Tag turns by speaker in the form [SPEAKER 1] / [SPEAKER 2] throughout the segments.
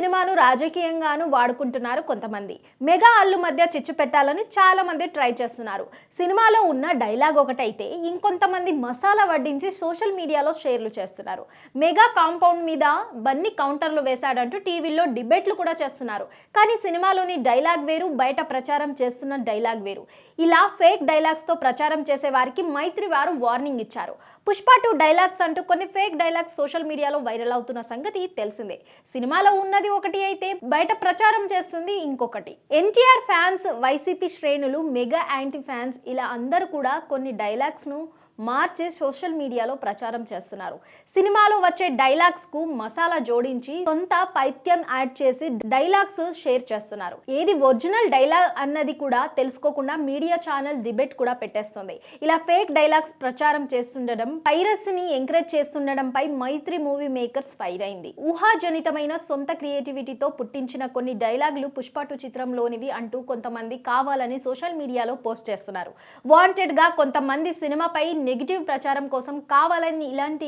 [SPEAKER 1] సినిమాను రాజకీయంగాను వాడుకుంటున్నారు కొంతమంది. మెగా అల్లు మధ్య చిచ్చు పెట్టాలని చాలా మంది ట్రై చేస్తున్నారు. సినిమాలో ఉన్న డైలాగ్ ఒకటైతే ఇంకొంతమంది మసాలా వడ్డించి సోషల్ మీడియాలో షేర్లు చేస్తున్నారు. మెగా కాంపౌండ్ మీద బన్నీ కౌంటర్లు వేశాడంటూ టీవీల్లో డిబేట్లు కూడా చేస్తున్నారు. కానీ సినిమాలోని డైలాగ్ వేరు, బయట ప్రచారం చేస్తున్న డైలాగ్ వేరు. ఇలా ఫేక్ డైలాగ్స్ తో ప్రచారం చేసే వారికి మైత్రి వారు వార్నింగ్ ఇచ్చారు. పుష్ప 2 డైలాగ్స్ అంటూ కొన్ని ఫేక్ డైలాగ్స్ సోషల్ మీడియాలో వైరల్ అవుతున్న సంగతి తెలిసిందే. సినిమాలో ఉన్నది ఒకటి అయితే బయట ప్రచారం చేస్తుంది ఇంకొకటి. ఎన్టీఆర్ ఫ్యాన్స్, వైసీపీ శ్రేణులు, మెగా యాంటీ ఫ్యాన్స్ ఇలా అందరూ కూడా కొన్ని డైలాగ్స్ ను మార్చి సోషల్ మీడియాలో ప్రచారం చేస్తున్నారు. సినిమాలో వచ్చే డైలాగ్స్ కు మసాలా జోడించి సొంత పైత్యం యాడ్ చేసి డైలాగ్స్ షేర్ చేస్తున్నారు. ఏది ఒరిజినల్ డైలాగ్ అన్నది కూడా తెలుసుకోకుండా మీడియా ఛానల్ డిబేట్ కూడా పెట్టేస్తుంది. ఇలా ఫేక్ డైలాగ్స్ ప్రచారం చేస్తుండడం, పైరసీని ఎంకరేజ్ చేస్తుండడంపై మైత్రి మూవీ మేకర్స్ ఫైర్ అయింది. ఊహాజనితమైన సొంత క్రియేటివిటీతో పుట్టించిన కొన్ని డైలాగులు పుష్ప 2 చిత్రంలోనివి అంటూ కొంతమంది కావాలని సోషల్ మీడియాలో పోస్ట్ చేస్తున్నారు. వాంటెడ్ గా కొంతమంది సినిమాపై నెగిటివ్ ప్రచారం కోసం కావాలని ఇలాంటి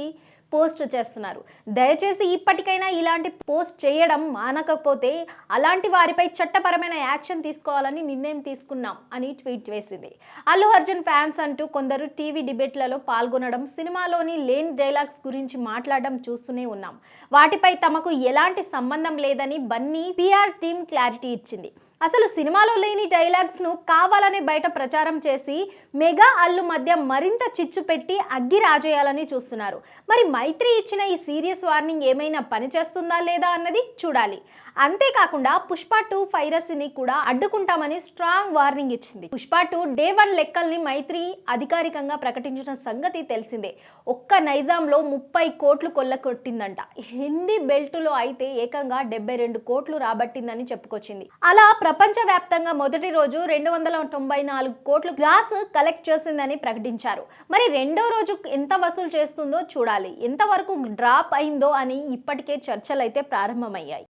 [SPEAKER 1] పోస్ట్ చేస్తున్నారు. దయచేసి ఇప్పటికైనా ఇలాంటి పోస్ట్ చేయడం మానకపోతే అలాంటి వారిపై చట్టపరమైన యాక్షన్ తీసుకోవాలని నిర్ణయం తీసుకున్నాం అని ట్వీట్ వేసింది. అల్లు అర్జున్ ఫ్యాన్స్ అంటూ కొందరు టీవీ డిబేట్లలో పాల్గొనడం, సినిమాలోని లేని డైలాగ్స్ గురించి మాట్లాడడం చూస్తూనే ఉన్నాం. వాటిపై తమకు ఎలాంటి సంబంధం లేదని బన్నీ పిఆర్ టీం క్లారిటీ ఇచ్చింది. అసలు సినిమాలో లేని డైలాగ్స్ ను కావాలనే బయట ప్రచారం చేసి మెగా అల్లు మధ్య మరింత చిచ్చు పెట్టి అగ్గి రాజేయాలని చూస్తున్నారు. మరి మైత్రి ఇచ్చిన ఈ సీరియస్ వార్నింగ్ ఏమైనా పనిచేస్తుందా లేదా అన్నది చూడాలి. అంతేకాకుండా పుష్ప 2 పైరసీని కూడా అడ్డుకుంటామని స్ట్రాంగ్ వార్నింగ్ ఇచ్చింది. పుష్ప 2 డే 1 లెక్కల్ని మైత్రి అధికారికంగా ప్రకటించిన సంగతి తెలిసిందే. ఒక్క నైజాంలో 30 కోట్లు కొల్లకొట్టిందంట. హిందీ బెల్టులో అయితే ఏకంగా 72 కోట్లు రాబట్టిందని చెప్పుకొచ్చింది. అలా ప్రపంచవ్యాప్తంగా మొదటి రోజు 294 కోట్లు గ్రాస్ కలెక్ట్ చేసిందని ప్రకటించారు. మరి రెండో రోజు ఎంత వసూలు చేస్తుందో చూడాలి. ఎంతవరకు డ్రాప్ అయిందో అని ఇప్పటికే చర్చలు అయితే ప్రారంభమయ్యాయి.